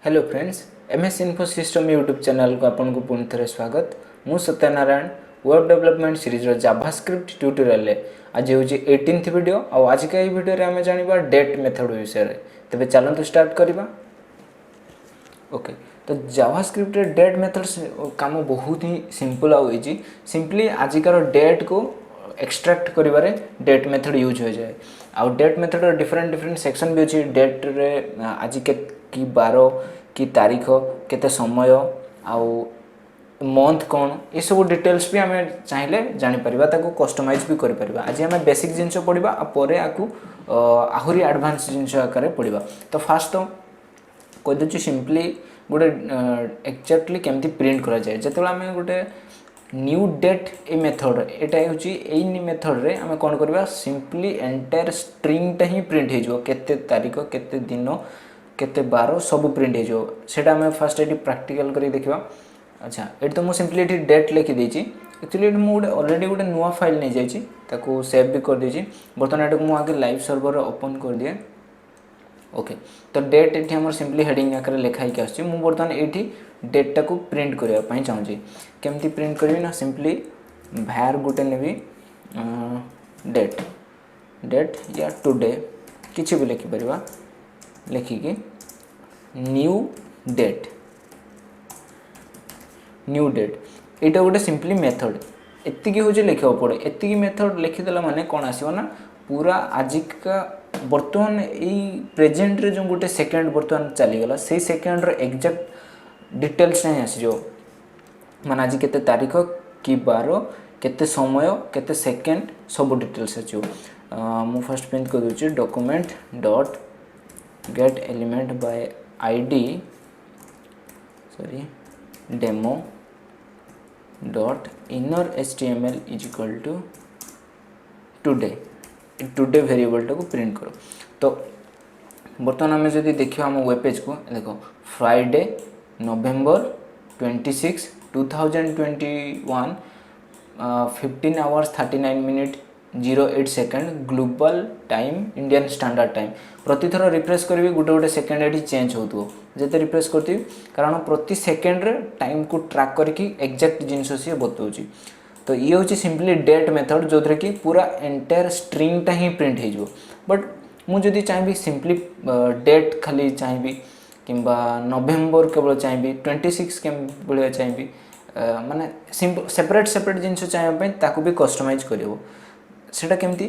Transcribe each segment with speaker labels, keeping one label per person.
Speaker 1: Hello friends, MS info system YouTube channel को आपन को पुनः थे स्वागत। मु सत्यनारायण वेब डेवलपमेंट सीरीज रो जावास्क्रिप्ट ट्यूटोरियल आज हूँ 18th वीडियो। आज का वीडियो रे आम जानिबा डेट मेथड विषय रे। तबे चलंतु स्टार्ट करिबा। ओके, तो जावास्क्रिप्ट रे डेट मेथड्स काम बहुत ही सिंपल आ होई। सिंपली आजिकार डेट को एक्सट्रैक्ट करिबारे डेट मेथड यूज हो जाए। आ डेट मेथड रो डिफरेंट सेक्शन भी अछि। डेट रे आज के की बार कि तारीख केते समय आउ मंथ कौन ये सब डिटेल्स भी आम चाहिए जापर ताको कस्टमाइज भी कर। आज आम बेसिक जिनस पढ़ा पर आहरी एडवांस जिनस आकार पढ़ा। तो फास्ट तो कहीदे सिंपली गोटे एक्जाक्टली केमती प्रिंट करा जाए जो आम गोटे न्यू डेट ए मेथड यहाँ हूँ मेथड रे आम कौन करवा सिंपली एंटायर स्ट्रिंगटा ही प्रिंट हो केते तारीख केते दिन केते बार सब प्रिंट हो आम फास्ट ये प्रैक्टिकल कर देखा। अच्छा, ये तो मुझे सिंपली ये डेट लिखिदी। एक्चुअली मुझे ऑलरेडी गोटे नुआ फाइल नहीं जाइए सेव भी कर दी। बर्तमान ये मुझे आगे लाइव सर्वर ओपन कर दिए। ओके, तो डेट ये आम सिंपली हेडिंग आकर लिखाई आस बर्तमान ये डेटा को प्रिंट करने चाहूँगी। केमती प्रिंट करी ना सिंपली भैर गोटे नेबी डेट डेट या टुडे किसी भी लिखिपर लिखिकी न्यू डेट यहाँ गोटे सिंपली मेथड एतिकी हूँ लिखा पड़े। एतिकी मेथड लिखिदेला माने कौन आसो ना पूरा आजिका बर्तमान यही प्रेजेंट रे जो गोटे सेकेंड बर्तमान चलीगला से सेकेंड एक्जाक्ट डिटेल्स नहीं आसीजो माने आज केते तारीख कि बार केते समय केते सेकेंड सब डिटेल्स आसो। मु फर्स्ट प्रिंट कर दूची document dot get element by ID demo dot inner HTML is equal to today variable को प्रिंट करो। तो बर्तमान आम जब देखा आम वेब पेज को देख फ्राइडे नवेम्बर 26 2021 15 hours 39 minute 08 second global time Indian standard time. प्रति थर रिफ्रेश करी गोटे गोटे सेकेंड ये चेंज हो जिते रिफ्रेश करती कारण प्रति सेकेंड रे टाइम को ट्रैक करके एक्जाक्ट जिनस सी बताऊँ। तो ये हूँ सिंपली डेट मेथड जो कि पूरा एंटायर स्ट्रिंगटा ही प्रिंट हो। बट मुझे चाहिए सिंपली डेट खाली चाहिए कि नवेम्बर केवल चाहिए 26 के चाहिए माने सिंपल सेपरेट जिनस चाहिए ताकू भी कस्टमाइज कर सेटा केमती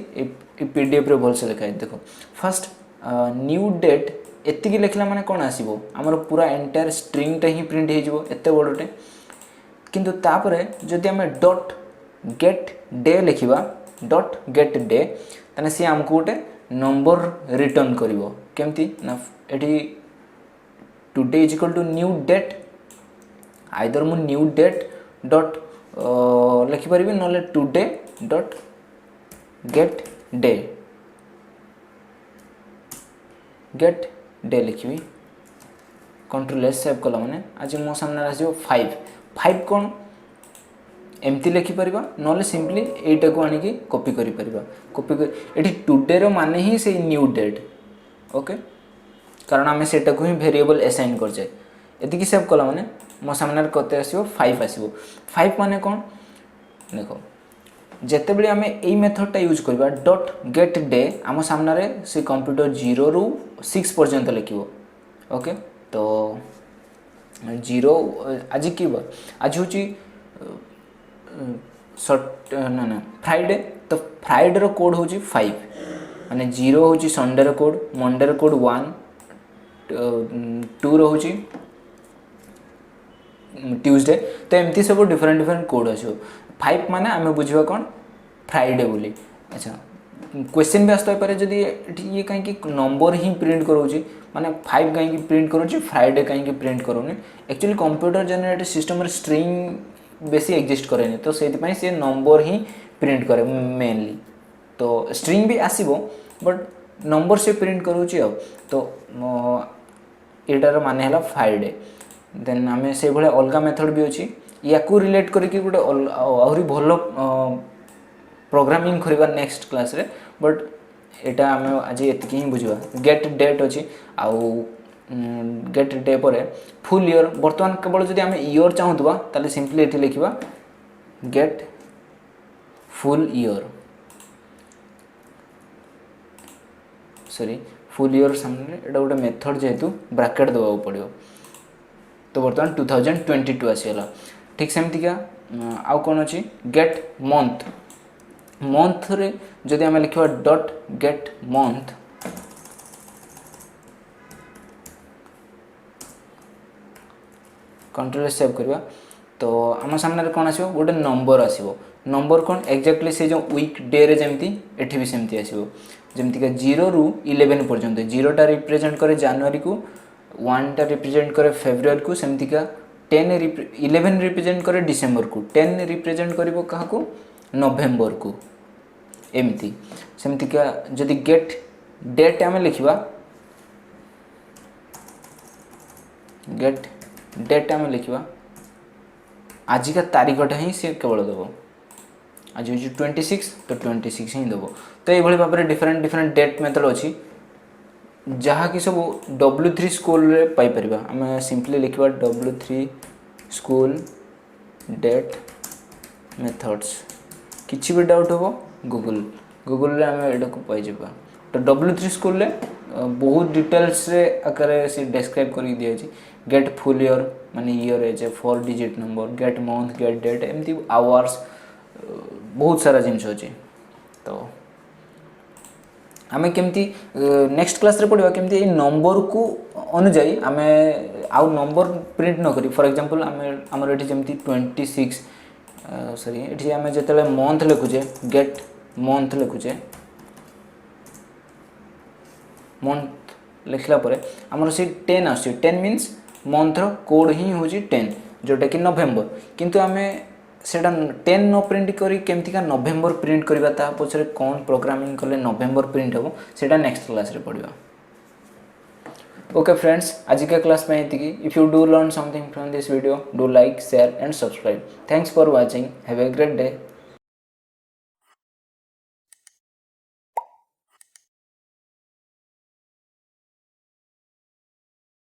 Speaker 1: पीडीएफ रे भल से लिखाई। देखो फर्स्ट न्यू डेट एतिकी लिखला माने कौन आसीबो हमर पूरा एंटायर स्ट्रिंगटा ही प्रिंट हो एते बड़टे। किंतु तापरे जदि आम डॉट गेट डे लिखा डॉट गेट डे ताने सी आमको गोटे नंबर रिटर्न करिवो केमती ना एटी today is equal to new date आइदर मु न्यू डेट डॉट लिखिपर ना टुडे डॉट गेट डे लिखी कंट्रोल एस सेव कला माने आज मो सामने आसो 5 कौन एमती लिखिपर ना सिंपली यहीटा को आनिकी कॉपी कर टुडे रो माने ही से न्यू डेट। ओके, कारण आम सेटा को ही वेरिएबल असाइन कर जाए एतिकी सेव कला माने मो सामने कते आसो 5 आसो। 5 माने कौन देखो जिते बड़े आम यही मेथडटा यूज करवा डॉट गेट डे आम सामने से कंप्यूटर 0 रू 6 पर्यंत लिखो। ओके, तो 0 आज कि आज हूँ ना फ्राइडे। तो फ्राइडे रो कोड हूँ 5 माने 0 हूँ संडे रो कोड मंडे रो कोड 1 2 रो हूँ ट्यूसडे। तो एमती सब डिफरेंट कोड आसो। 5 माने आम बुझा कौन फ्राइडे बोली। अच्छा, क्वेश्चन भी आसता है जदि ये कहीं नंबर ही प्रिंट करोची माने 5 कहीं प्रिंट करोची फ्राइडे कहीं प्रिंट करोनी। एक्चुअली कंप्यूटर जनरेटेड सिस्टम रे स्ट्रिंग बेसी एग्जिस्ट करेनी तो से नंबर ही प्रिंट करे मेनली। तो स्ट्रिंग भी आसीबो बट नंबर से प्रिंट करोची तो एटार माने हला फ्राइडे। देन आम से भाई अलग मेथड भी अच्छी या रिलेट करके गोटे आहरी भल प्रोग्रामिंग करवा नेक्स्ट क्लास रे। बट एटा आम आज एतिकी ही बुझा गेट डेट अच्छी आउ गेट डे पर फुल ईयर बर्तमान केवल जदि आम ईयर चाहूबा ताले सिंपली ये लिखा gate full year sorry full year सामने एटा गोटे मेथड जेहेतु ब्रैकेट देवा पड़ो तो बर्तमान 2022 आसीगला ठीक सेमती आउ कौन अच्छी गेट मंथ मंथ रे जदि आम लिखा dot gate month control save करवा तो आम सामने कौन आसो गोटे नंबर आसो नंबर कौन एक्जाक्टली से जो वीक डे रे जमती एठी भी सेमती आसो जमती 0 रू 11 पर्यंत 0टा रिप्रेजेंट करे जनवरी को 1टा रिप्रेजेंट करे फेब्रुआरी को सेमती 11 रिप्रेजेंट करे डिसेंबर को 10 रिप्रेजेंट करिवो काहा को नवेम्बर को एमती सेमती जदि गेट डेट आम लिखा गेट डेट आम लिखा आज का तारीखटा ही सी केवल देव आज हूँ 26 तो 26 ही देव तो ये भाव में डिफरेंट डिफरेंट डेट मेथड अच्छी जहाँ कि सब W3 स्कूल रे पाई परिबा आम सिंपली लिखा W3 स्कूल डेट मेथड्स किसी भी डाउट हो गूगल रे आम एटा को पाई जाबा तो W3 स्कूल रे बहुत डिटेल्स रे आकार से डिस्क्राइब कर दिया गेट फुल ईयर माने year as 4 digit number get month get date एमती आवर्स बहुत सारा जिनस अच्छे तो आम केमती नेक्स्ट क्लास रे पढ़ा केमती नंबर को अनुजाई आम आउ नंबर प्रिंट न करी फॉर एग्जांपल आमर ये जमी 26 सॉरी ये आम जो मंथ लिखुचे गेट मंथ लिखुचे मंथ लिखला परे आमर से 10 आस 10 मीन्स मंथ कोड ही हूँ 10 जोटा कि नवेम्बर किंतु आमे सेटा 10 न प्रिंट करी केमतिका नवेम्बर प्रिंट करबा ता पछरे कौन प्रोग्रामिंग कले नवेम्बर प्रिंट हो सेटा नेक्स्ट क्लास रे पढ़िबा ओके फ्रेंड्स आज का क्लास में इतकी if you do learn something from this video do like share and subscribe thanks for watching have a great day